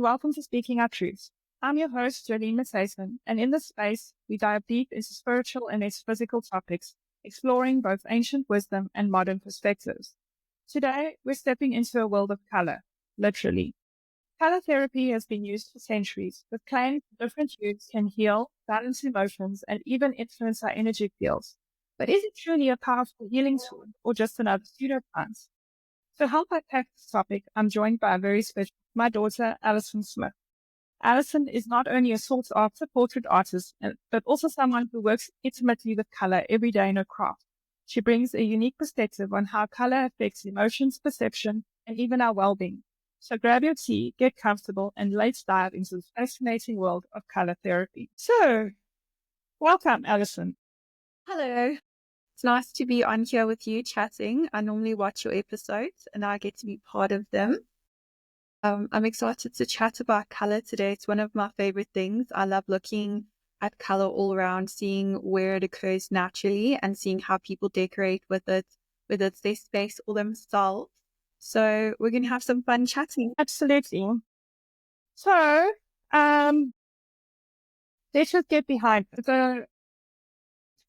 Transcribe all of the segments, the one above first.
welcome to Speaking Our Truths. I'm your host, Jolene Matthysen, and in this space, we dive deep into spiritual and metaphysical topics, exploring both ancient wisdom and modern perspectives. Today, we're stepping into a world of color, literally. Color therapy has been used for centuries, with claims that different hues can heal, balance emotions, and even influence our energy fields. But is it truly a powerful healing tool, or just another pseudoscience? To help unpack this topic, I'm joined by a very special, my daughter, Alison Smith. Alison is not only a sought-after portrait artist, but also someone who works intimately with color every day in her craft. She brings a unique perspective on how color affects emotions, perception, and even our well-being. So grab your tea, get comfortable, and let's dive into the fascinating world of color therapy. So, welcome, Alison. Hello. It's nice to be on here with you chatting. I normally watch your episodes and I get to be part of them. I'm excited to chat about color today. It's one of my favorite things. I love looking at color all around, seeing where it occurs naturally and seeing how people decorate with it, whether it's their space or themselves. So we're going to have some fun chatting. Absolutely. So, let's just get behind it.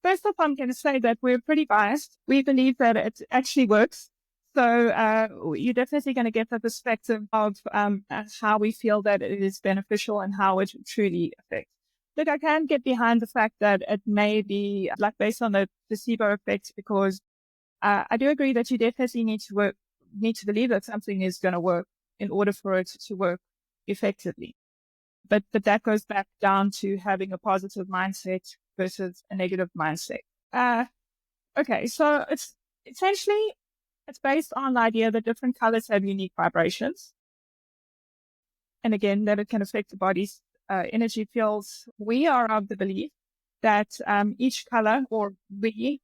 First off, I'm going to say that we're pretty biased. We believe that it actually works. So you're definitely going to get the perspective of how we feel that it is beneficial and how it truly affects. Look, I can get behind the fact that it may be like based on the placebo effect, because I do agree that you definitely need to believe that something is going to work in order for it to work effectively. But that goes back down to having a positive mindset versus a negative mindset. Okay, so it's based on the idea that different colors have unique vibrations. And again, that it can affect the body's energy fields. We are of the belief that each color, or me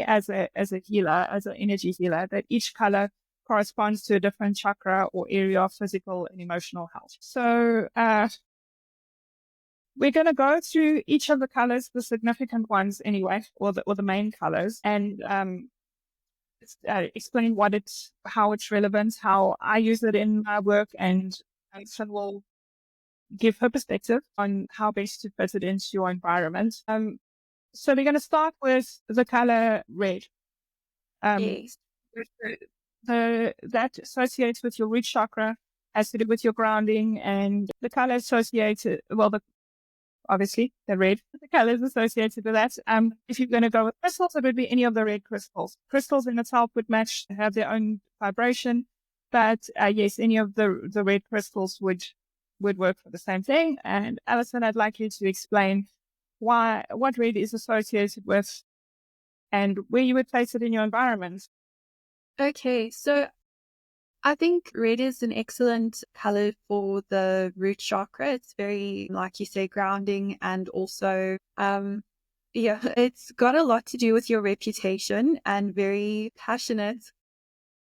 as a healer, as an energy healer, that each color corresponds to a different chakra or area of physical and emotional health. So we're going to go through each of the colors, the significant ones anyway, or the main colors, and explain how it's relevant, how I use it in my work, and Alison will give her perspective on how best to fit it into your environment. So we're going to start with the color red. Yes. That associates with your root chakra, has to do with your grounding, and the color associated, obviously, the red, the colors associated with that. If you're going to go with crystals, it would be any of the red crystals. Crystals in itself would have their own vibration, but yes, any of the red crystals would work for the same thing. And Alison, I'd like you to explain what red is associated with and where you would place it in your environment. Okay, so I think red is an excellent color for the root chakra. It's very, like you say, grounding, and also, it's got a lot to do with your reputation and very passionate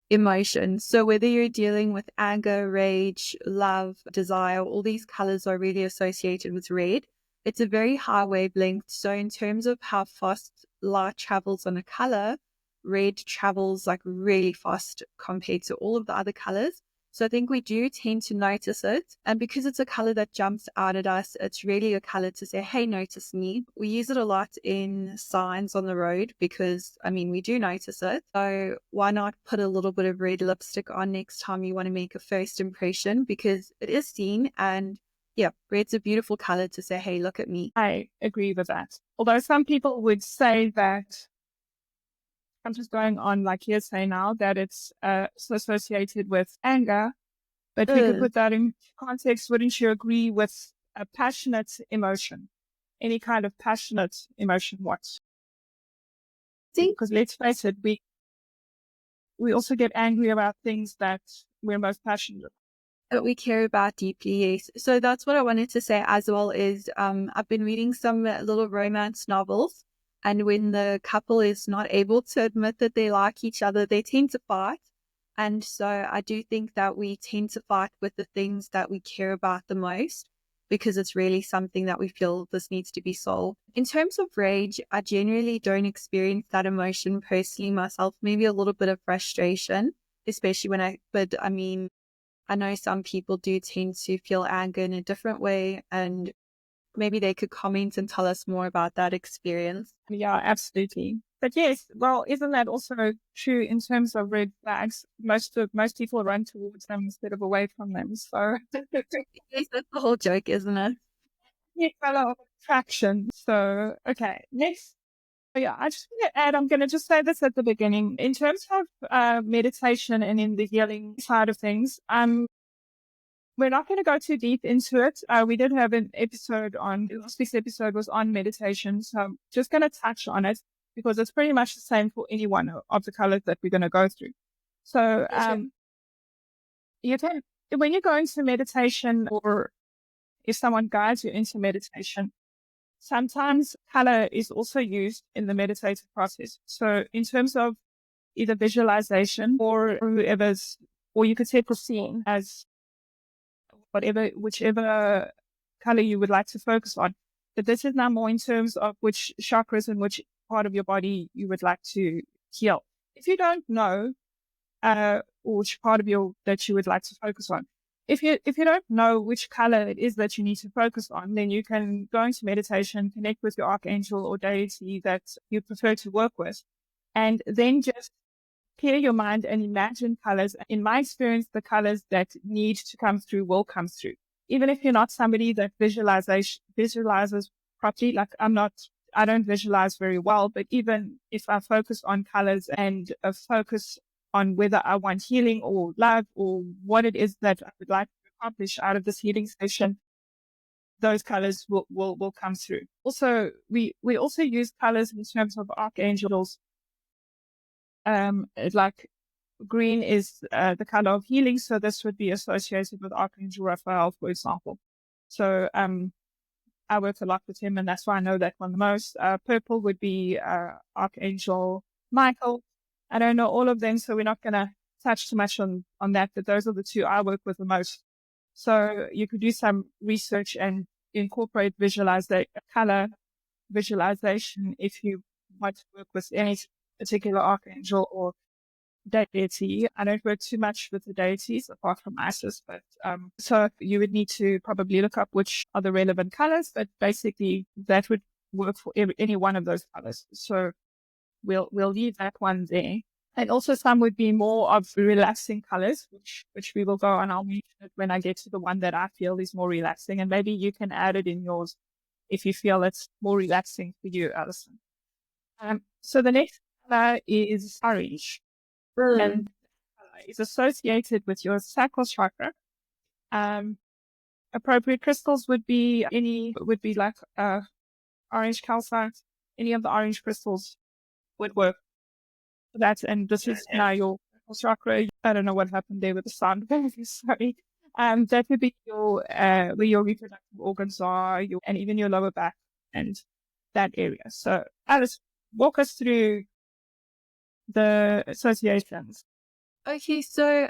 emotions. So whether you're dealing with anger, rage, love, desire, all these colors are really associated with red. It's a very high wavelength. So in terms of how fast light travels on a color, red travels like really fast compared to all of the other colors. So I think we do tend to notice it. And because it's a color that jumps out at us, it's really a color to say, hey, notice me. We use it a lot in signs on the road because, we do notice it. So why not put a little bit of red lipstick on next time you want to make a first impression, because it is seen. And yeah, red's a beautiful color to say, hey, look at me. I agree with that. Although some people would say that, I'm just going on like hearsay now, that it's associated with anger, but we could put that in context. Wouldn't you agree with a passionate emotion? Any kind of passionate emotion, what? Because let's face it, we also get angry about things that we're most passionate about. That we care about deeply, yes. So that's what I wanted to say as well is I've been reading some little romance novels, and when the couple is not able to admit that they like each other, they tend to fight. And so I do think that we tend to fight with the things that we care about the most, because it's really something that we feel this needs to be solved. In terms of rage, I generally don't experience that emotion personally myself, maybe a little bit of frustration, especially I know some people do tend to feel anger in a different way, and maybe they could comment and tell us more about that experience. Yeah, absolutely. But yes, well, isn't that also true in terms of red flags? Most people run towards them instead of away from them. So Yes, that's the whole joke, isn't it? yeah, a lot of attraction. So okay, next. Yeah, I just want to add, I'm going to just say this at the beginning. In terms of meditation and in the healing side of things, we're not going to go too deep into it. We did have an episode last week's episode was on meditation. So I'm just going to touch on it because it's pretty much the same for any one of the colors that we're going to go through. So you can, when you go into meditation or if someone guides you into meditation, sometimes color is also used in the meditative process. So in terms of either visualization or or you could say perceiving as whichever color you would like to focus on. But this is now more in terms of which chakras and which part of your body you would like to heal. If you don't know, which part of that you would like to focus on, if you don't know which color it is that you need to focus on, then you can go into meditation, connect with your archangel or deity that you prefer to work with, and then just clear your mind and imagine colors. In my experience, the colors that need to come through will come through. Even if you're not somebody that visualizes properly, like I don't visualize very well, but even if I focus on colors and focus on whether I want healing or love or what it is that I would like to accomplish out of this healing session, those colors will come through. Also, we also use colors in terms of archangels. Like green is the color of healing, so this would be associated with Archangel Raphael, for example. So I work a lot with him, and that's why I know that one the most. Purple would be Archangel Michael. I don't know all of them, so we're not going to touch too much on that, but those are the two I work with the most. So you could do some research and incorporate color visualization if you want to work with any particular archangel or deity. I don't work too much with the deities apart from Isis, but so you would need to probably look up which are the relevant colors, but basically that would work for any one of those colors. So we'll leave that one there. And also some would be more of relaxing colors, which we will go on. I'll mention it when I get to the one that I feel is more relaxing, and maybe you can add it in yours if you feel it's more relaxing for you, Alison. So the next color is orange. And is associated with your sacral chakra. Appropriate crystals would be like orange calcite. Any of the orange crystals would work for that. And this is now your sacral chakra. I don't know what happened there with the sound. Sorry. That would be your where your reproductive organs are, and even your lower back and that area. So Alice, walk us through the associations. Okay, so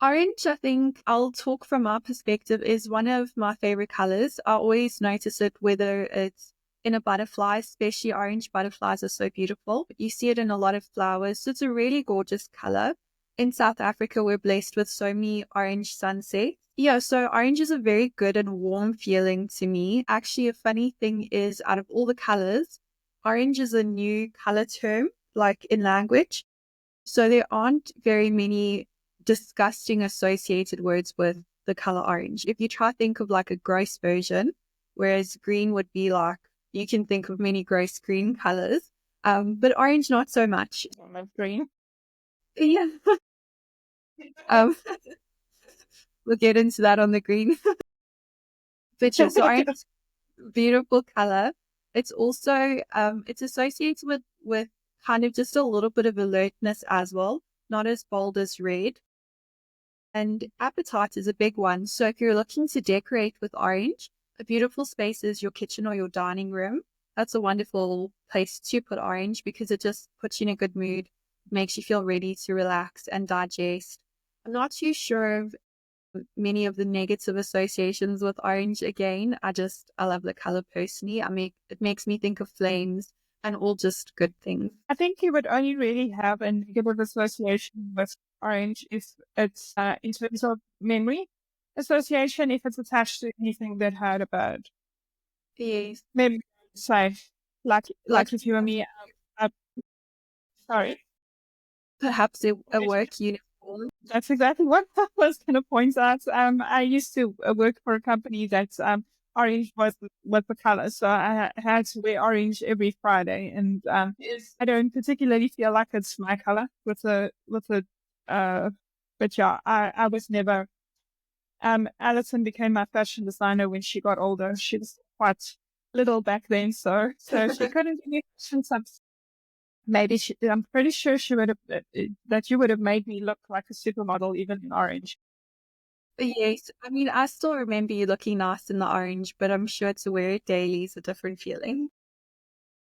orange, I think I'll talk from my perspective, is one of my favorite colors. I always notice it whether it's in a butterfly, especially orange butterflies are so beautiful. You see it in a lot of flowers, so it's a really gorgeous color. In South Africa, we're blessed with so many orange sunsets. Yeah, so orange is a very good and warm feeling to me. Actually, a funny thing is, out of all the colors, orange is a new color term, like in language. So there aren't very many disgusting associated words with the color orange. If you try to think of like a gross version, whereas green would be like, you can think of many gross green colors, but orange not so much. I love green. Yeah. We'll get into that on the green. But yeah, so orange is a beautiful color. It's also it's associated with kind of just a little bit of alertness as well, not as bold as red. And appetite is a big one. So if you're looking to decorate with orange, a beautiful space is your kitchen or your dining room. That's a wonderful place to put orange because it just puts you in a good mood, makes you feel ready to relax and digest. I'm not too sure of many of the negative associations with orange again. I love the color personally. It makes me think of flames, and all just good things. I think you would only really have a negative association with orange if it's in terms of memory association, if it's attached to anything that had a bad Yes. memory, say, Like like if you and me, uh, sorry. perhaps a work uniform. That's exactly what I was going to point out. I used to work for a company that orange was the color, so I had to wear orange every Friday, and I don't particularly feel like it's my color but yeah, I was never. Alison became my fashion designer when she got older. She was quite little back then, so she couldn't do fashion subs. Maybe I'm pretty sure she would have that you would have made me look like a supermodel even in orange. Yes, I mean, I still remember you looking nice in the orange, but I'm sure to wear it daily is a different feeling.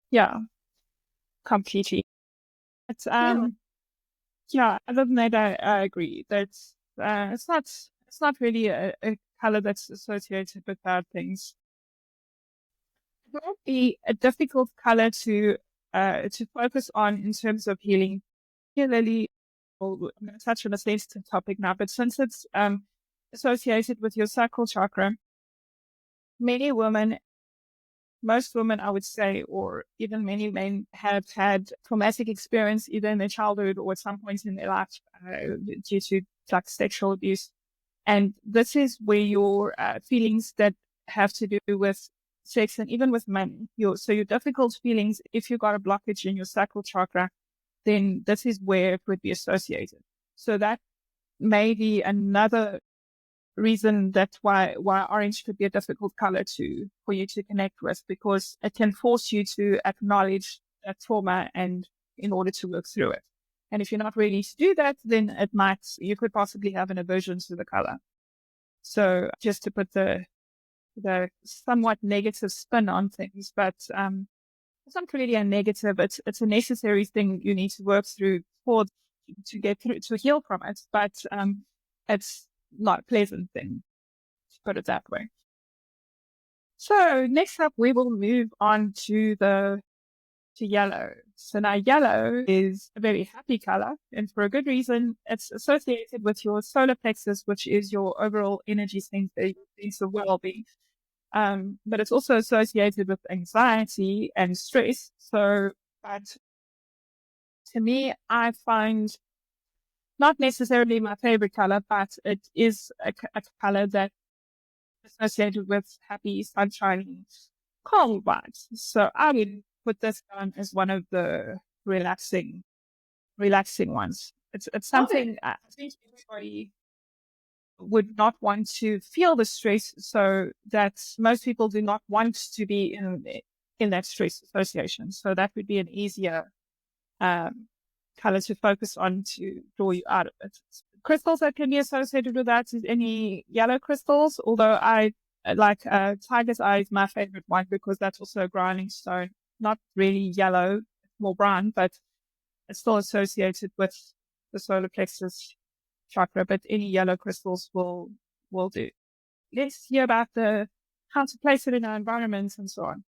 Yeah, completely. It's Yeah. yeah. Other than that, I agree. That's it's not really a color that's associated with bad things. It would be a difficult color to focus on in terms of healing. Particularly, well, I'm going to touch on a sensitive topic now, but since it's associated with your sacral chakra, many women, most women, I would say, or even many men have had traumatic experience either in their childhood or at some point in their life due to like sexual abuse. And this is where your feelings that have to do with sex and even with men, your difficult feelings, if you got a blockage in your sacral chakra, then this is where it would be associated. So that may be another reason that's why orange could be a difficult color for you to connect with, because it can force you to acknowledge that trauma and in order to work through it. And if you're not ready to do that, then you could possibly have an aversion to the color. So just to put the somewhat negative spin on things, but it's not really a negative. It's a necessary thing you need to work through to get through to heal from it. But it's not a pleasant thing, to put it that way. So next up, we will move on to yellow. So now yellow is a very happy color, and for a good reason. It's associated with your solar plexus, which is your overall energy center, sense of well-being. But it's also associated with anxiety and stress. But to me, I find not necessarily my favorite color, but it is a color that is associated with happy, sunshiny, calm vibes. So I would put this down as one of the relaxing ones. It's something I think everybody would not want to feel the stress, so that most people do not want to be in that stress association. So that would be an easier um, color to focus on to draw you out of it. Crystals that can be associated with that is any yellow crystals, although I like tiger's eye is my favorite one because that's also a grounding stone. Not really yellow, more brown, but it's still associated with the solar plexus chakra, but any yellow crystals will do. Let's hear about how to place it in our environments and so on.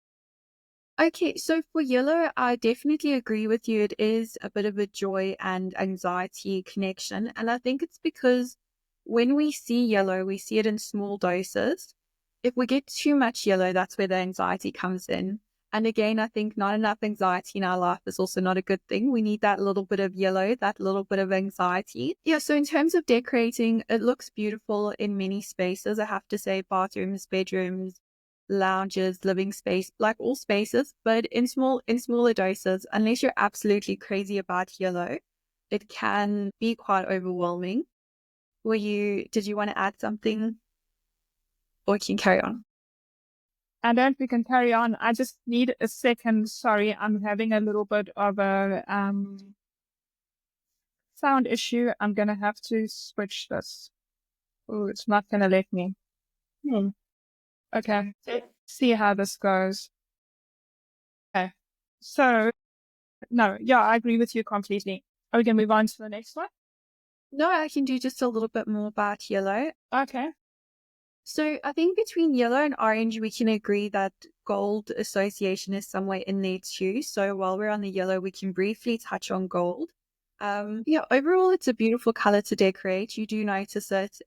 Okay, so for yellow, I definitely agree with you. It is a bit of a joy and anxiety connection. And I think it's because when we see yellow, we see it in small doses. If we get too much yellow, that's where the anxiety comes in. And again, I think not enough anxiety in our life is also not a good thing. We need that little bit of yellow, that little bit of anxiety. Yeah, so in terms of decorating, it looks beautiful in many spaces. I have to say bathrooms, bedrooms, lounges, living space, like all spaces, but in smaller doses, unless you're absolutely crazy about yellow, it can be quite overwhelming. Did you want to add something or can you carry on? And then we can carry on. I just need a second. Sorry, I'm having a little bit of a sound issue. I'm gonna have to switch this. Oh, it's not gonna let me. Okay, let's see how this goes. Okay, so no, yeah, I agree with you completely. Are we gonna move on to the next one? No, I can do just a little bit more about yellow. Okay. So I think between yellow and orange, we can agree that gold association is somewhere in there too. So while we're on the yellow, we can briefly touch on gold. Yeah, overall, it's a beautiful color to decorate. You do notice it.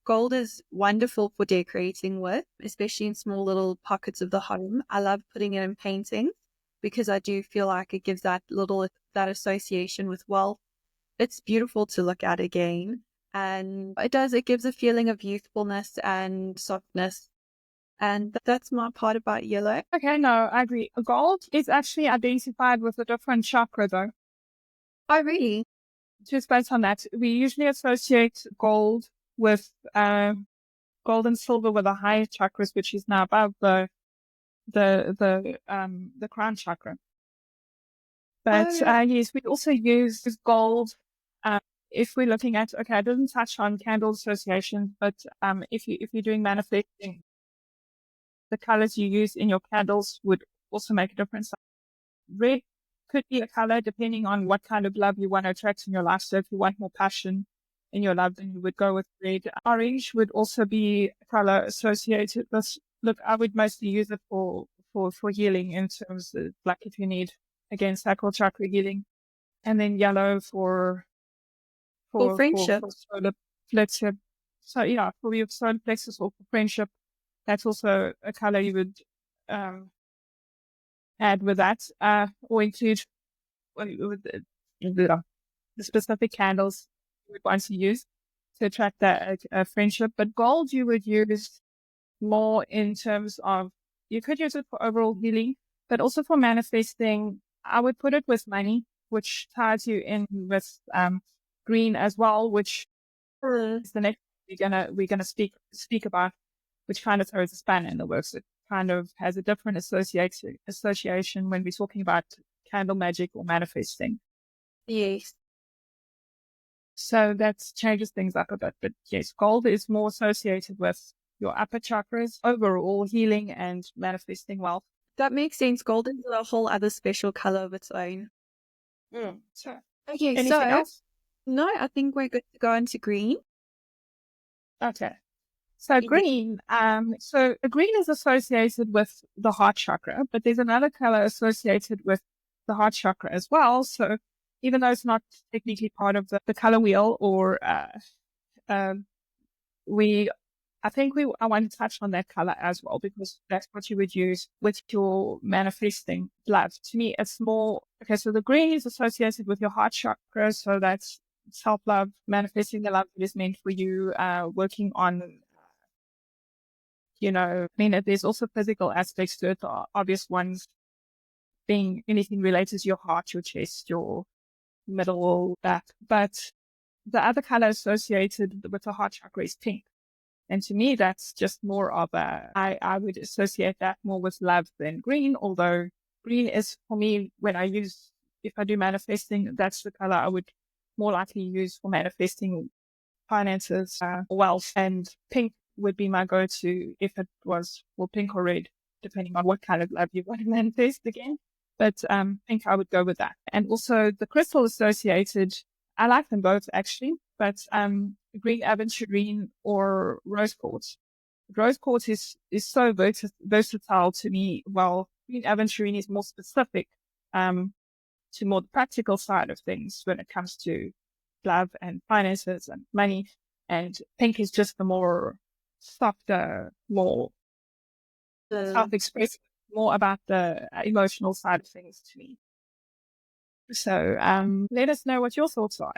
Gold is wonderful for decorating with, especially in small little pockets of the home. I love putting it in paintings because I do feel like it gives that association with wealth. It's beautiful to look at again. And it gives a feeling of youthfulness and softness. And that's my part about yellow. Okay, no, I agree. Gold is actually identified with a different chakra, though. Oh, really? Just based on that, we usually associate gold with gold and silver with the higher chakras, which is now above the crown chakra. But yes, we also use gold if we're looking at, okay, I didn't touch on candle association, but if you're doing manifesting, the colors you use in your candles would also make a difference. Red could be a color depending on what kind of love you want to attract in your life. So if you want more passion in your love, then you would go with red. Orange would also be a color associated with, look, I would mostly use it for healing in terms of like if you need, again, sacral chakra healing. And then yellow for friendship. solar plexus. So yeah, for your solar plexus or for friendship, that's also a color you would add with that, or include with the specific candles you would want to use to attract that friendship. But gold you would use more in terms of, you could use it for overall healing, but also for manifesting. I would put it with money, which ties you in with green as well, which is the next we're gonna speak about, which kind of throws a spanner in the works. It kind of has a different association when we're talking about candle magic or manifesting. Yes. So that changes things up a bit. But yes, gold is more associated with your upper chakras, overall healing and manifesting wealth. That makes sense. Gold is a whole other special color of its own. So, Okay, anything else? No, I think we're good to go into green. Okay. So green, so green is associated with the heart chakra, but there's another color associated with the heart chakra as well. So even though it's not technically part of the color wheel, or I want to touch on that color as well, because that's what you would use with your manifesting love. To me, it's more, okay, so the green is associated with your heart chakra. So that's self-love, manifesting the love that is meant for you, working on, there's also physical aspects to it, the obvious ones being anything related to your heart, your chest, your middle back. But the other color associated with the heart chakra is pink. And to me, that's just more of I would associate that more with love than green, although green is for me, if I do manifesting, that's the color I would more likely use for manifesting finances, wealth, and pink would be my go-to if it was, well, pink or red, depending on what kind of love you want to manifest again. But pink, I would go with that. And also the crystal associated, I like them both actually, but green aventurine or rose quartz. Rose quartz is so versatile to me. Well, green aventurine is more specific to more the practical side of things when it comes to love and finances and money. And pink is just the more softer, more self-expressive, more about the emotional side of things to me. So let us know what your thoughts are.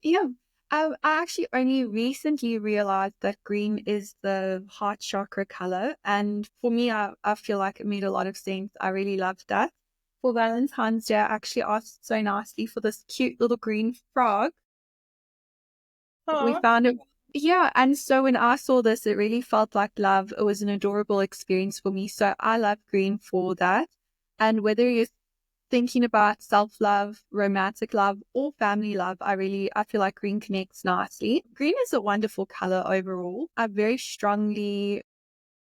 Yeah. I actually only recently realized that green is the heart chakra color. And for me, I feel like it made a lot of sense. I really loved that. For Valentine's Day, I actually asked so nicely for this cute little green frog. We found it. Yeah. And so when I saw this, it really felt like love. It was an adorable experience for me. So I love green for that. And whether you're thinking about self-love, romantic love, or family love, I feel like green connects nicely. Green is a wonderful color overall. I very strongly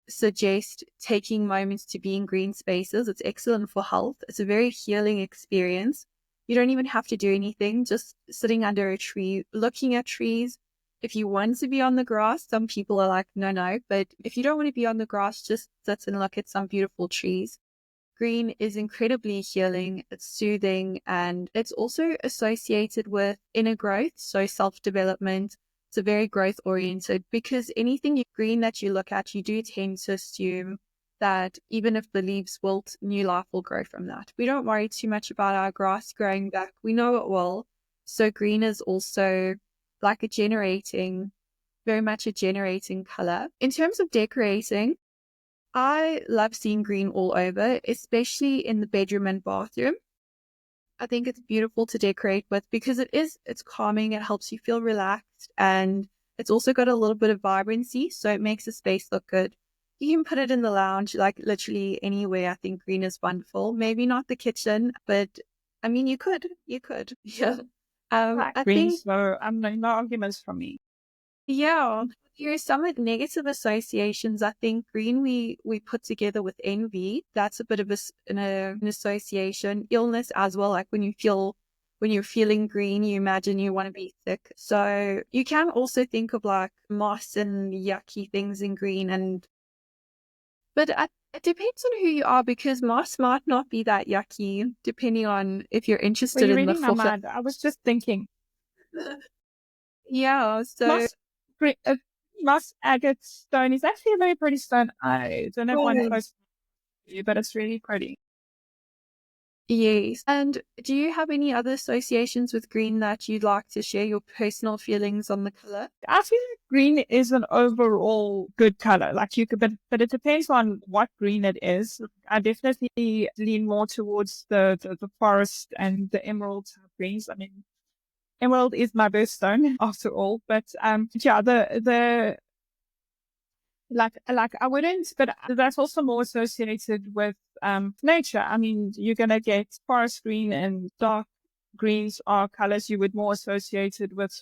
suggest taking moments to be in green spaces. It's excellent for health. It's a very healing experience. You don't even have to do anything, just sitting under a tree, looking at trees, if you want to be on the grass, some people are like, no. But if you don't want to be on the grass, just sit and look at some beautiful trees. Green is incredibly healing, it's soothing, and it's also associated with inner growth, so self-development. It's a very growth oriented, because anything green that you look at, you do tend to assume that even if the leaves wilt, new life will grow from that. We don't worry too much about our grass growing back. We know it will. So green is also like very much a generating color. In terms of decorating, I love seeing green all over, especially in the bedroom and bathroom. I think it's beautiful to decorate with because it's calming, it helps you feel relaxed, and it's also got a little bit of vibrancy, so it makes the space look good. You can put it in the lounge, like literally anywhere. I think green is wonderful. Maybe not the kitchen, but I mean, you could. Yeah. I green, think, so no arguments from me. yeah, there are some negative associations. I think green we put together with envy. That's a bit of an association. Illness as well. Like when you're feeling green, you imagine you want to be sick. So you can also think of like moss and yucky things in green, but it depends on who you are, because moss might not be that yucky, depending on if you're Were interested you in the reading my full. mind? I was just thinking. Yeah. So. Moss, moss agate stone is actually a very pretty stone. I don't have one close to you, but it's really pretty. Yes. And do you have any other associations with green that you'd like to share your personal feelings on the color? I feel like green is an overall good color. Like you could, but it depends on what green it is. I definitely lean more towards the forest and the emerald type greens. I mean, emerald is my birthstone after all, but yeah, the like I wouldn't, but that's also more associated with nature. I mean, you're gonna get forest green and dark greens are colors you would more associated with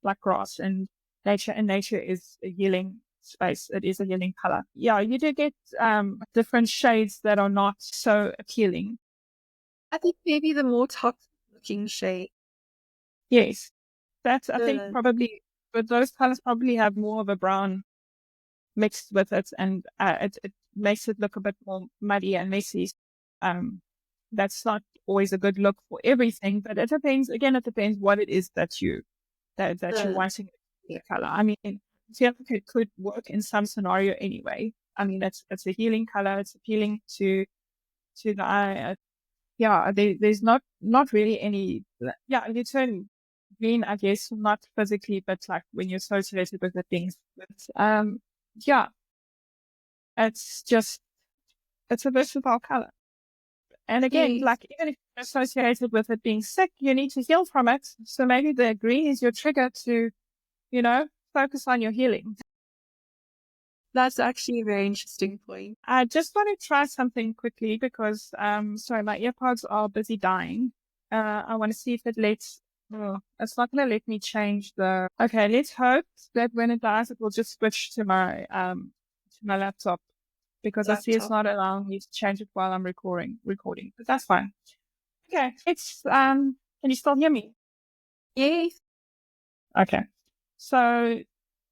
like grass and nature, and nature is a healing space. It is a healing color. Yeah, you do get different shades that are not so appealing. I think maybe the more toxic looking shade. Yes. That's I think The, probably, but those colors probably have more of a brown mixed with it, and it makes it look a bit more muddy and messy. Um, that's not always a good look for everything, but it depends. Again, it depends what it is that you're the, wanting the color. I mean, it could work in some scenario anyway. I mean, it's a healing color. It's appealing to the eye. Yeah, there's not really any. Yeah, you turn green, I guess, not physically, but like when you're associated with the things. But yeah, it's just it's a versatile color. And again, yes, like even if you're associated with it being sick, you need to heal from it. So maybe the green is your trigger to, you know, focus on your healing. that's actually a very interesting point. I just want to try something quickly because, sorry, my earpods are busy dying. I want to see if it lets, oh, it's not going to let me change okay, let's hope that when it does, it will just switch to my laptop because I see it's Laptop. not allowing me to change it while I'm recording, but that's fine. Okay. Can you still hear me? Yes. Okay. So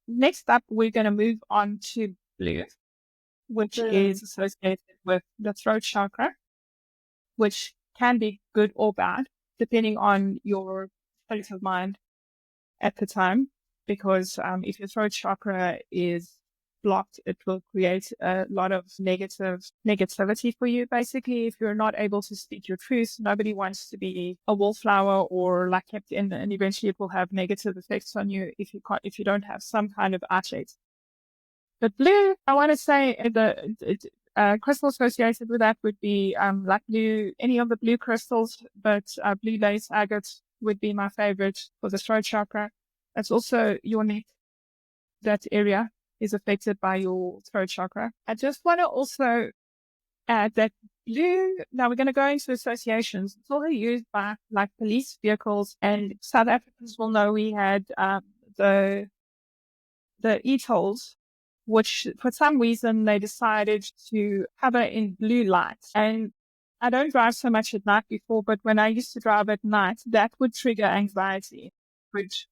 next up, we're going to move on to blue, which The, is associated with the throat chakra, which can be good or bad, depending on your state of mind at the time. Because if your throat chakra is blocked, it will create a lot of negativity for you. Basically, if you're not able to speak your truth, nobody wants to be a wallflower or like kept in, and eventually it will have negative effects on you if you don't have some kind of outlet. But blue, I want to say the crystal associated with that would be like blue, any of the blue crystals, but blue lace agate would be my favorite for the throat chakra. That's also your neck. That area is affected by your throat chakra. I just want to also add that blue, now we're going to go into associations. It's also used by like police vehicles, and South Africans will know we had the e-tolls, which for some reason they decided to cover in blue lights. And I don't drive so much at night before, but when I used to drive at night, that would trigger anxiety, which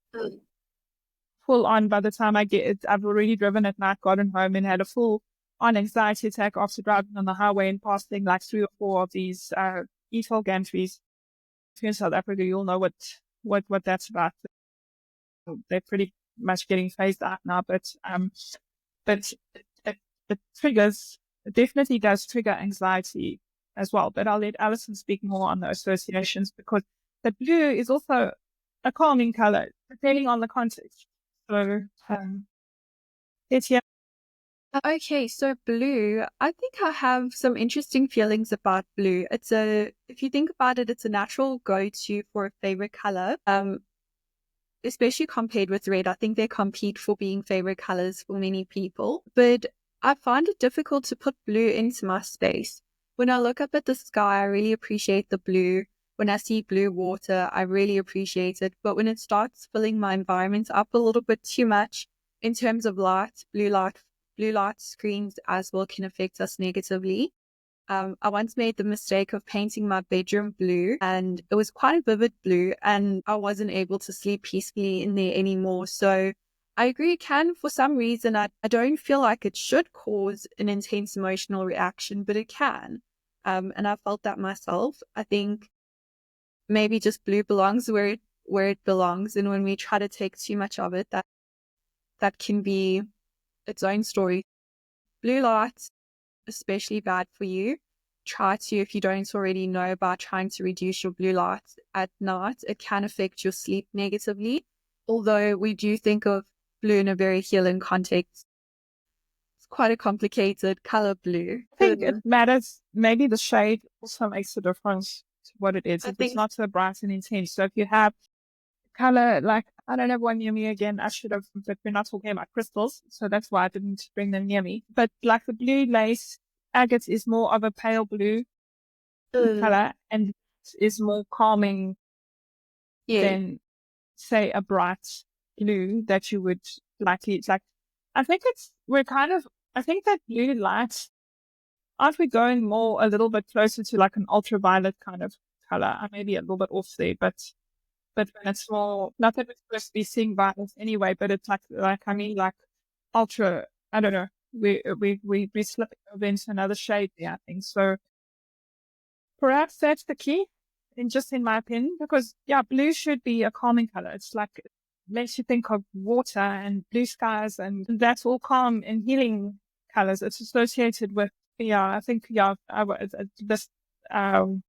full on by the time I get it. I've already driven at night, gotten home and had a full on anxiety attack after driving on the highway and passing like 3 or 4 of these e-toll gantries. If you're in South Africa, you'll know what that's about. They're pretty much getting phased out now, but it triggers, it definitely does trigger anxiety as well. But I'll let Alison speak more on the associations, because the blue is also a calming color, depending on the context. So, it's, yeah. Okay, so blue, I think I have some interesting feelings about blue. If you think about it, it's a natural go-to for a favorite color. Especially compared with red. I think they compete for being favorite colors for many people. But I find it difficult to put blue into my space. When I look up at the sky, I really appreciate the blue. When I see blue water, I really appreciate it. But when it starts filling my environment up a little bit too much in terms of light, blue light screens as well can affect us negatively. I once made the mistake of painting my bedroom blue, and it was quite a vivid blue, and I wasn't able to sleep peacefully in there anymore. So I agree, it can, for some reason, I don't feel like it should cause an intense emotional reaction, but it can. And I felt that myself. I think maybe just blue belongs where it belongs, and when we try to take too much of it, that can be its own story. Blue light, especially bad for you. Try to, if you don't already know about trying to reduce your blue light at night, it can affect your sleep negatively. Although we do think of blue in a very healing context. It's quite a complicated color, blue. I think it matters. Maybe the shade also makes a difference to what it is. If it's not so bright and intense. So if you have color, like, I don't have one near me again. I should have, but we're not talking about crystals. So that's why I didn't bring them near me. But like the blue lace, agate is more of a pale blue color and is more calming than, say, a bright blue that you would likely, it's like, I think I think that blue light, aren't we going more a little bit closer to like an ultraviolet kind of color? I may be a little bit off there, but when it's more, not that we're supposed to be seeing violence anyway, but it's like ultra, I don't know, we slipping over into another shade there, I think. So perhaps that's the key, in my opinion, because yeah, blue should be a calming color. It's like, it makes you think of water and blue skies, and that's all calm and healing colors. It's associated with, yeah, I think, yeah, this kind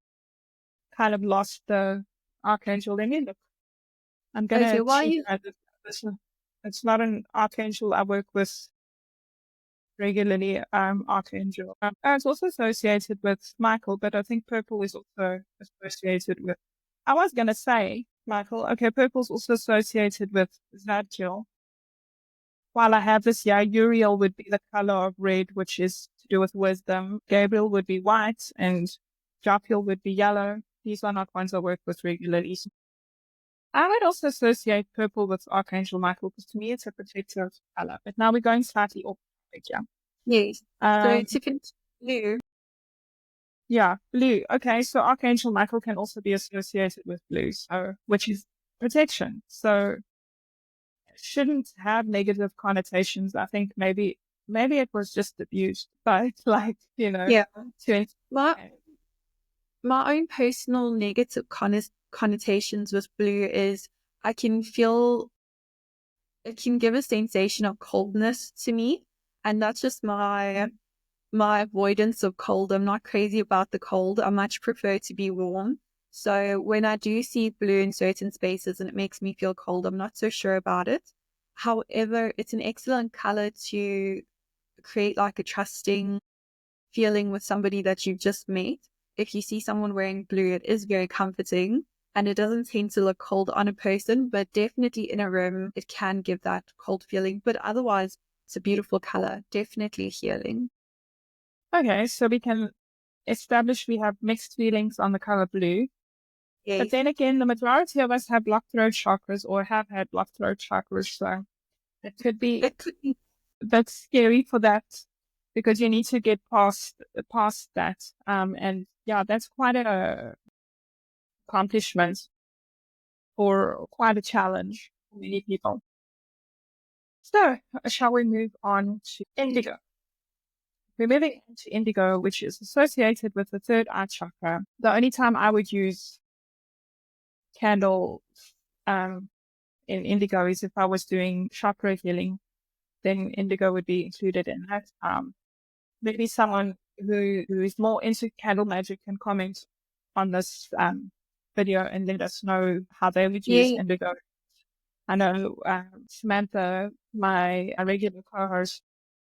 of lost the archangel. Let me look. I'm going to cheat. It's not an archangel I work with regularly, archangel. It's also associated with Michael, but I think purple is also associated with, I was going to say Michael. Okay, purple's also associated with Zadkiel. While I have this, yeah, Uriel would be the color of red, which is to do with wisdom. Gabriel would be white, and Japiel would be yellow. These are not ones I work with regularly. I would also associate purple with Archangel Michael, because to me it's a protective color. But now we're going slightly off topic, yeah. Yes. So to blue. Yeah, blue. Okay, so Archangel Michael can also be associated with blue, so which is protection. So it shouldn't have negative connotations. I think maybe it was just abused, but like, Yeah. My own personal negative connotations with blue is I can feel it can give a sensation of coldness to me, and that's just my avoidance of cold. I'm not crazy about the cold. I much prefer to be warm. So when I do see blue in certain spaces and it makes me feel cold, I'm not so sure about it. However, it's an excellent color to create like a trusting feeling with somebody that you've just met. If you see someone wearing blue, it is very comforting, and it doesn't tend to look cold on a person, but definitely in a room, it can give that cold feeling. But otherwise, it's a beautiful color, definitely healing. Okay, so we can establish we have mixed feelings on the color blue. Yes. But then again, the majority of us have blocked throat chakras or have had blocked throat chakras, so it could be that's scary for that, because you need to get past that. And yeah, that's quite a accomplishment or quite a challenge for many people. So, shall we move on to indigo? We're moving into indigo, which is associated with the third eye chakra. The only time I would use candles in indigo is if I was doing chakra healing, then indigo would be included in that. Maybe someone who is more into candle magic can comment on this video and let us know how they would use Yeah. indigo. I know Samantha, my regular co-host,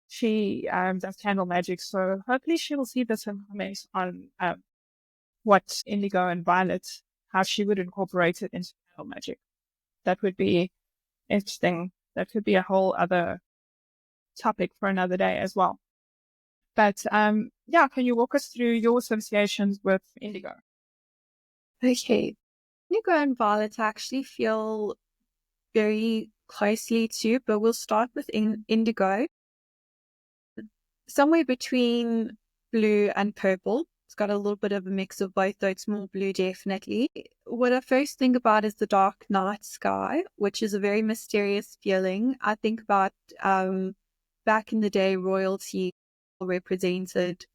she does candle magic, so hopefully she will see this and comment on what indigo and violet, how she would incorporate it into candle magic. That would be interesting. That could be a whole other topic for another day as well. But yeah, can you walk us through your associations with indigo? Okay. Indigo and violet actually feel very closely too, but we'll start with indigo. Somewhere between blue and purple. It's got a little bit of a mix of both, though it's more blue definitely. What I first think about is the dark night sky, which is a very mysterious feeling. I think about back in the day, royalty represented,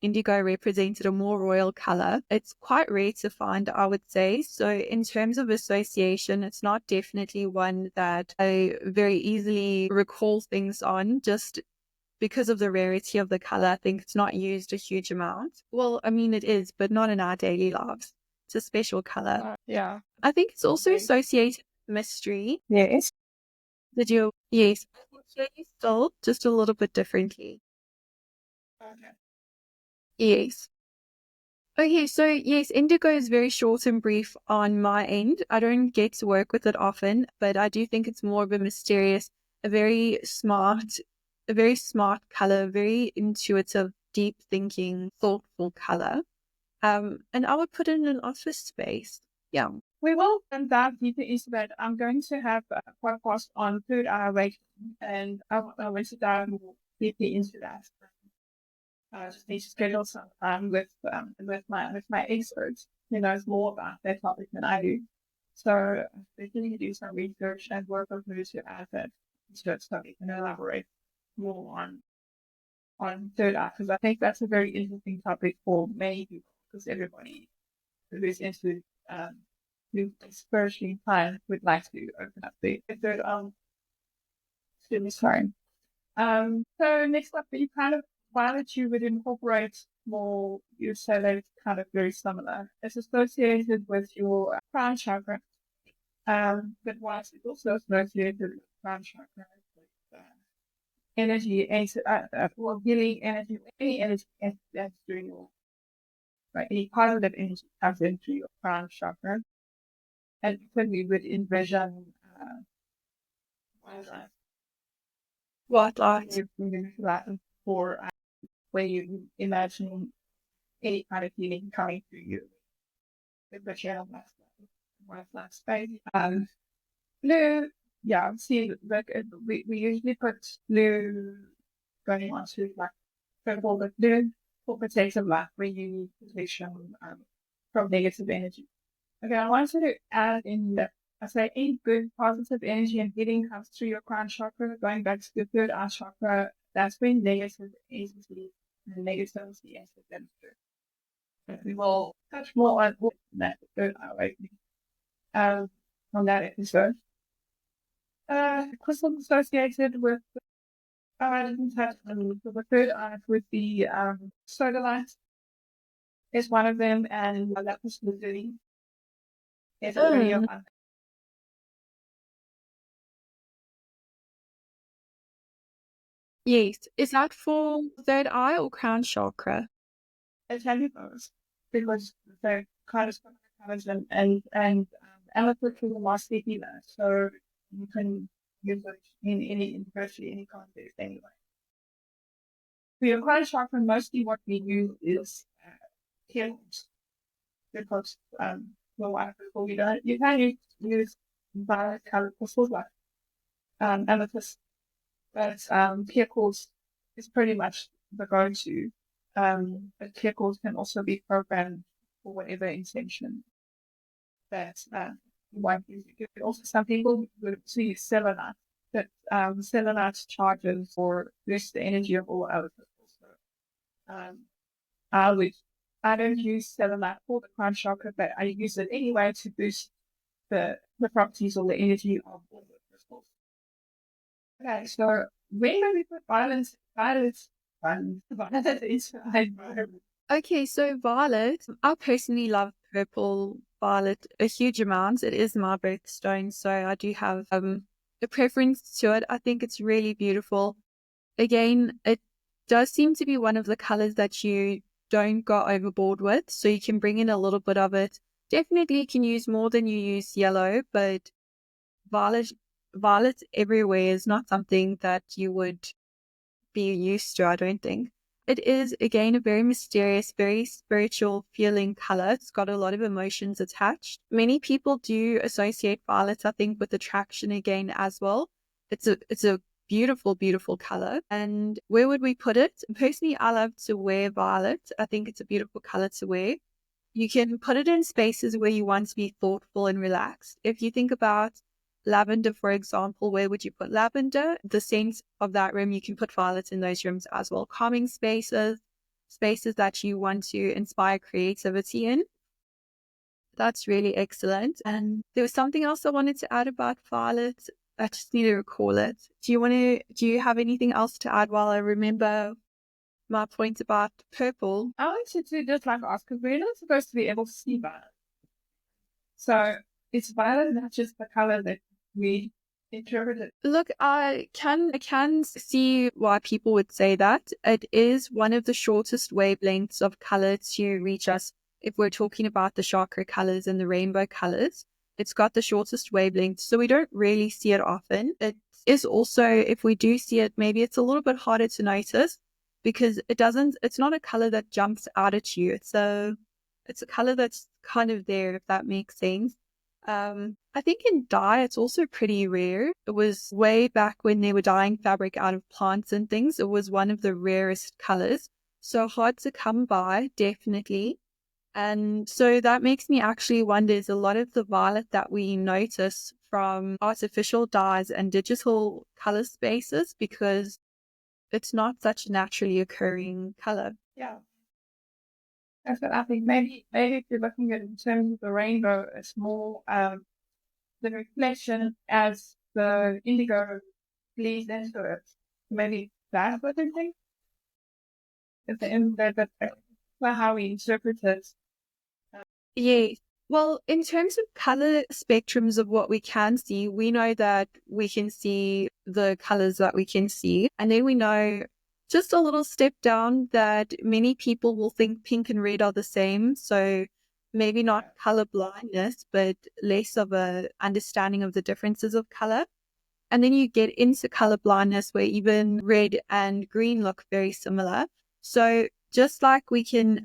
indigo represented a more royal color. It's quite rare to find, I would say. So in terms of association, it's not definitely one that I very easily recall things on, just because of the rarity of the color. I think it's not used a huge amount. Well, it is, but not in our daily lives. It's a special color. Yeah. I think it's also associated with mystery. Yes. Did you? Yes. Still, just a little bit differently. Okay. Yes. Okay, so yes, indigo is very short and brief on my end. I don't get to work with it often, but I do think it's more of a mysterious, a very smart color, very intuitive, deep thinking, thoughtful color. And I would put it in an office space. Yeah. We will dive deeper into that. I'm going to have a podcast on third eye awakening, and I want to dive more deeply into that. I just need to schedule some time with my experts who knows more about that topic than I do. So they need to do some research and work with me to add that to it so we can elaborate more on third eye, because I think that's a very interesting topic for many people, because everybody who is into who is spiritually inclined would like to open up the third sorry. So next up, you kind of violet you would incorporate more, you say that it's kind of very similar. It's associated with your crown chakra. But white is also associated with crown chakra, with energy, well, healing energy, any energy that's through your, right, any positive energy comes into your crown chakra. And when we would envision, what is that? What light? Latin for where you imagine any kind of feeling coming through you. The channel last space. Blue, yeah, see, like we usually put blue going on to like purple, but blue for protective light where you need protection from negative energy. Okay, I wanted to add in that I say any good positive energy and healing comes through your crown chakra, going back to the third eye chakra. That's when negative energy and negativity enters them through. But we will touch more on that third eye awakening on that episode. Crystals associated with I didn't touch on the third eye with the sodalite is one of them, and lapis lazuli is already Mm. on. Yes. Is that for third eye or crown chakra? It can be both because they're kind of similar and amethyst is a mostly healer, so you can use it in virtually any context anyway. For your crown chakra, mostly what we use is healings because well, before we don't you can use violet color crystals like amethyst, but clear quartz is pretty much the go-to. But clear quartz can also be programmed for whatever intention that you want to use. Also, some people would use selenite that selenite charges or boost the energy of all other crystals. So, I don't use selenite for the crown chakra, but I use it anyway to boost the properties or the energy of all the crystals. Okay, so when do we put violet is Okay, so violet, I personally love purple violet a huge amount. It is my birthstone, so I do have a preference to it. I think it's really beautiful. Again, it does seem to be one of the colors that you don't go overboard with, so you can bring in a little bit of it. Definitely can use more than you use yellow, but violet everywhere is not something that you would be used to, I don't think. It is, again, a very mysterious, very spiritual feeling color. It's got a lot of emotions attached. Many people do associate violet, I think, with attraction again as well. It's a beautiful, beautiful color. And where would we put it? Personally, I love to wear violet. I think it's a beautiful color to wear. You can put it in spaces where you want to be thoughtful and relaxed. If you think about lavender, for example, where would you put lavender? The scent of that room, you can put violet in those rooms as well. Calming spaces, spaces that you want to inspire creativity in. That's really excellent. And there was something else I wanted to add about violet. I just need to recall it. Do you have anything else to add while I remember my point about purple? I wanted to just ask, because we're not supposed to be able to see violet. So it's violet not just the color that we interpret it. Look, I can see why people would say that. It is one of the shortest wavelengths of color to reach us. If we're talking about the chakra colors and the rainbow colors, it's got the shortest wavelength, so we don't really see it often. It is also, if we do see it, maybe it's a little bit harder to notice because it's not a color that jumps out at you. It's a color that's kind of there, if that makes sense. I think in dye, it's also pretty rare. It was way back when they were dyeing fabric out of plants and things. It was one of the rarest colors. So hard to come by, definitely. And so that makes me actually wonder, is a lot of the violet that we notice from artificial dyes and digital color spaces because it's not such a naturally occurring color. Yeah. That's what I think. Maybe if you're looking at it in terms of the rainbow, it's more the reflection as the indigo bleeds into it. Maybe that's what I think. It's how we interpret it. Yeah. Well, in terms of color spectrums of what we can see, we know that we can see the colors that we can see. And then we know just a little step down that many people will think pink and red are the same. So maybe not color blindness, but less of a understanding of the differences of color. And then you get into color blindness where even red and green look very similar. So just like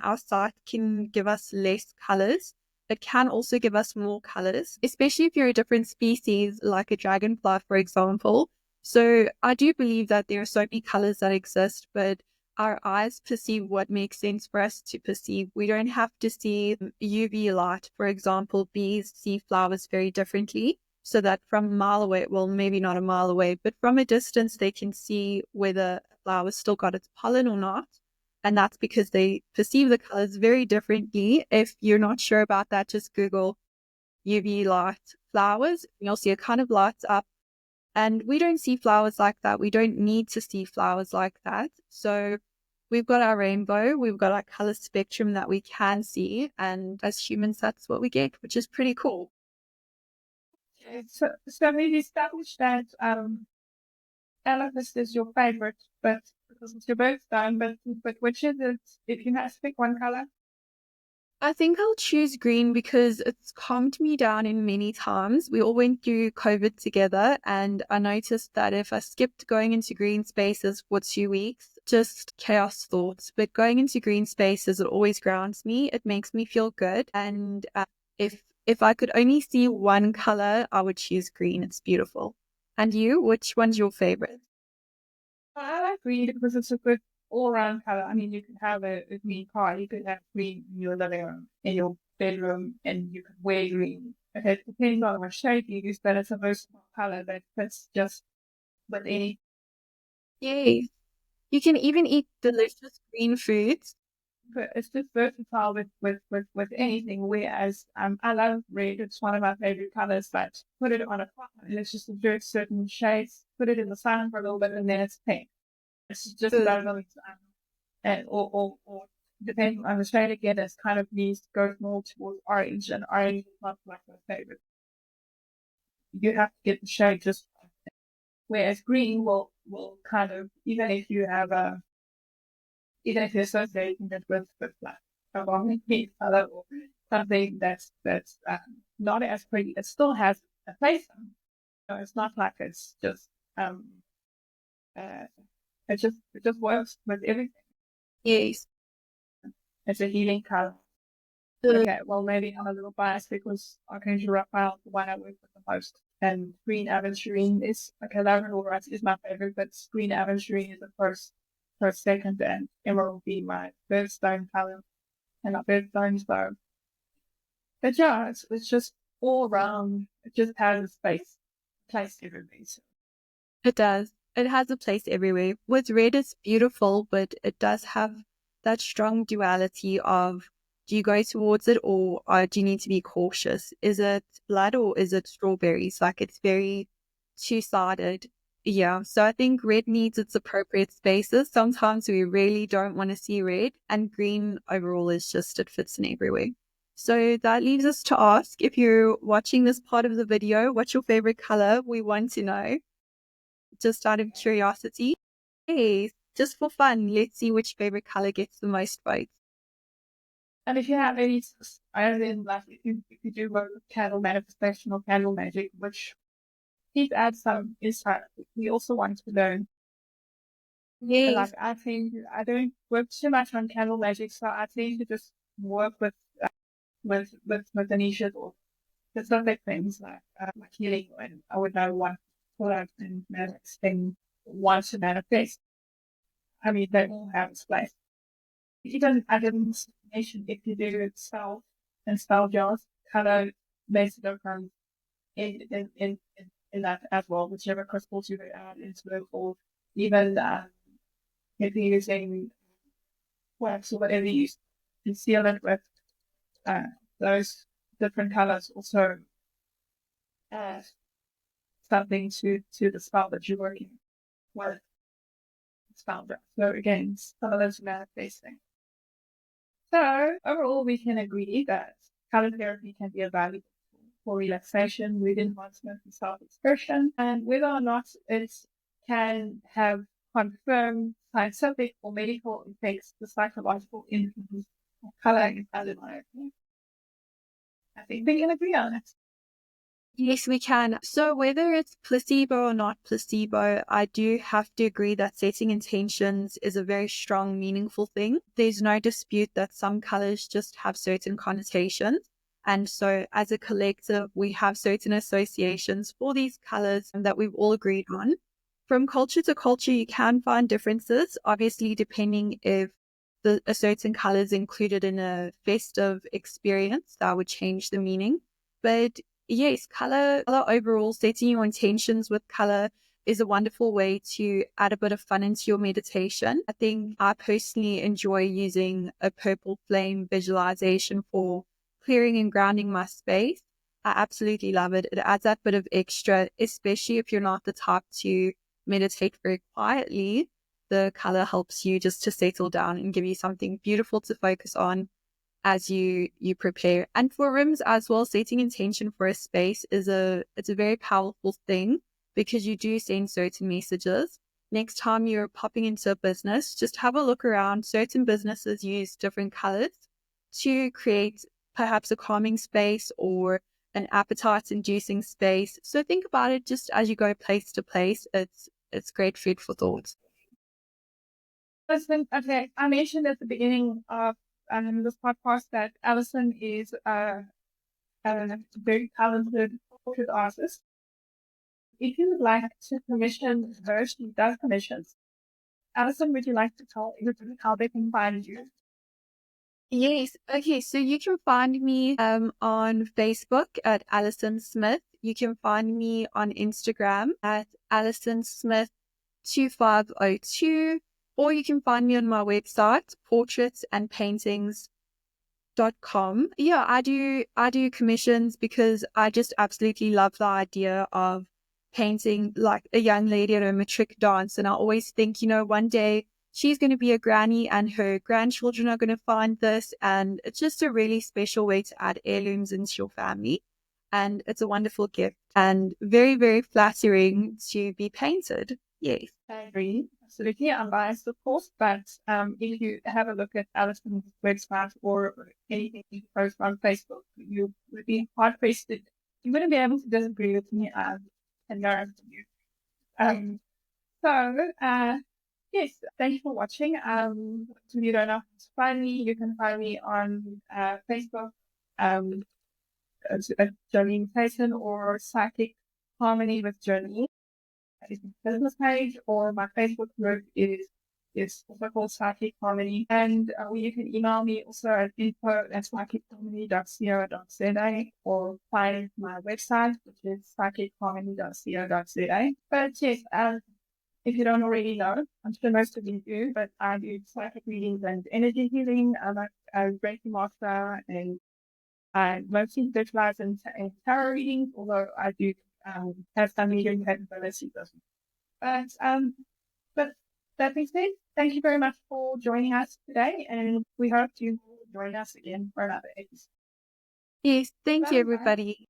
our sight can give us less colors, it can also give us more colors, especially if you're a different species, like a dragonfly, for example. So I do believe that there are so many colors that exist, but our eyes perceive what makes sense for us to perceive. We don't have to see UV light. For example, bees see flowers very differently. So that from a mile away, well, maybe not a mile away, but from a distance, they can see whether a flower's still got its pollen or not. And that's because they perceive the colors very differently. If you're not sure about that, just Google UV light flowers. You'll see it kind of lights up. And we don't see flowers like that. We don't need to see flowers like that. So we've got our rainbow. We've got our color spectrum that we can see. And as humans, that's what we get, which is pretty cool. So we've established that amethyst is your favorite, but because it's your birthstone, but which is it? If you had to pick one color? I think I'll choose green because it's calmed me down in many times. We all went through COVID together, and I noticed that if I skipped going into green spaces for 2 weeks, just chaos thoughts. But going into green spaces, it always grounds me. It makes me feel good. And if I could only see one color, I would choose green. It's beautiful. And you, which one's your favorite? I like green because it's a good all-round color. I mean, you can have a green car, you could have green in your living room, in your bedroom, and you can wear green. It depends on what shade you use, but it's a versatile color that fits just with any. Yay. You can even eat delicious green foods. But it's just versatile with anything. Whereas I love red. It's one of my favorite colors. But put it on a pot and it's just a certain shades. Put it in the sun for a little bit and then it's pink. It's just Good. about and or depending on the shade again, it's kind of needs to go more towards orange, and orange is not like my favorite. You have to get the shade just right. Whereas green will kind of, even if you have even if you're associating it with like a wrong pink color or something that's not as pretty, it still has a place. So it's not like it's just uh it just works with everything. Yes. It's a healing color. Good. Okay, well, maybe I'm a little biased because Archangel Raphael, the one I work with the most, and green aventurine is, okay, Labrador is my favorite, but green aventurine is the first, second, and emerald being my birthstone color, and my birthstone, so. But yeah, it's just all around, it just has a space, place everything. So. It does. It has a place everywhere. With red, it's beautiful, but it does have that strong duality of, do you go towards it or do you need to be cautious? Is it blood or is it strawberries? Like, it's very two-sided. Yeah. So I think red needs its appropriate spaces. Sometimes we really don't want to see red, and green overall is just, it fits in everywhere. So that leaves us to ask, if you're watching this part of the video, what's your favorite color? We want to know. Just out of curiosity. Hey, just for fun, let's see which favorite color gets the most votes. And if you have any, I don't like if you do work with candle manifestation or candle magic, which please add some insight. We also want to learn. Yes. Like, I think I don't work too much on candle magic, so I tend to just work with the niches or specific things like healing, and I would know what product and thing wants to manifest. I mean, they all have its place. If you don't add information, if you do it self and spell jars, color makes a difference in that as well, whichever crystals you add into it, or even if you're using wax or whatever you conceal it with, those different colors also add something to the spell that you're working with. Spell jar. So again, some of those manifesting. So overall, we can agree that color therapy can be a valuable tool for relaxation, mood enhancement, and self-expression, and whether or not it can have confirmed scientific or medical effects, the psychological influence of color is undeniable. I think we can agree on it. Yes, we can. So whether it's placebo or not placebo, I do have to agree that setting intentions is a very strong, meaningful thing. There's no dispute that some colors just have certain connotations. And so as a collective, we have certain associations for these colors that we've all agreed on. From culture to culture, you can find differences, obviously, depending if a certain color is included in a festive experience, that would change the meaning. But yes, color overall, setting your intentions with color is a wonderful way to add a bit of fun into your meditation. I think I personally enjoy using a purple flame visualization for clearing and grounding my space. I absolutely love it. It adds that bit of extra, especially if you're not the type to meditate very quietly. The color helps you just to settle down and give you something beautiful to focus on as you prepare. And for rooms as well, setting intention for a space it's a very powerful thing, because you do send certain messages. Next time you're popping into a business, just have a look around. Certain businesses use different colors to create perhaps a calming space or an appetite inducing space. So think about it just as you go place to place. It's great food for thought. Listen, okay, I mentioned at the beginning of this podcast that Alison is a very talented portrait artist. If you would like to commission her, she does commissions. Alison, would you like to tell everybody how they can find you? Yes. Okay. So you can find me on Facebook at Alison Smith. you can find me on Instagram at Alison Smith 2502, or you can find me on my website, portraitsandpaintings.com. Yeah, I do commissions because I just absolutely love the idea of painting like a young lady at a matric dance. And I always think, one day she's going to be a granny and her grandchildren are going to find this. And it's just a really special way to add heirlooms into your family. And it's a wonderful gift and very, very flattering to be painted. Yes. I agree. Absolutely. I'm biased, of course, but if you have a look at Alison's website or anything you post on Facebook, you would be hard pressed. You wouldn't be able to disagree with me and learn from you. Yes, thank you for watching. If you don't know how to find me, you can find me on Facebook, Jolene Matthysen, or Psychic Harmony with Jolene. That is my business page, or my Facebook group is also called Psychic Harmony. And you can email me also at info@psychicharmony.co.za, or find my website, which is psychicharmony.co.za. But yes, if you don't already know, I'm sure most of you do, but I do psychic readings and energy healing. I'm a Reiki master, and I mostly specialize in tarot readings, although I do have some medium capabilities as well. But that being said, thank you very much for joining us today, and we hope you will join us again for another episode. Yes, thank you, Bye. everybody.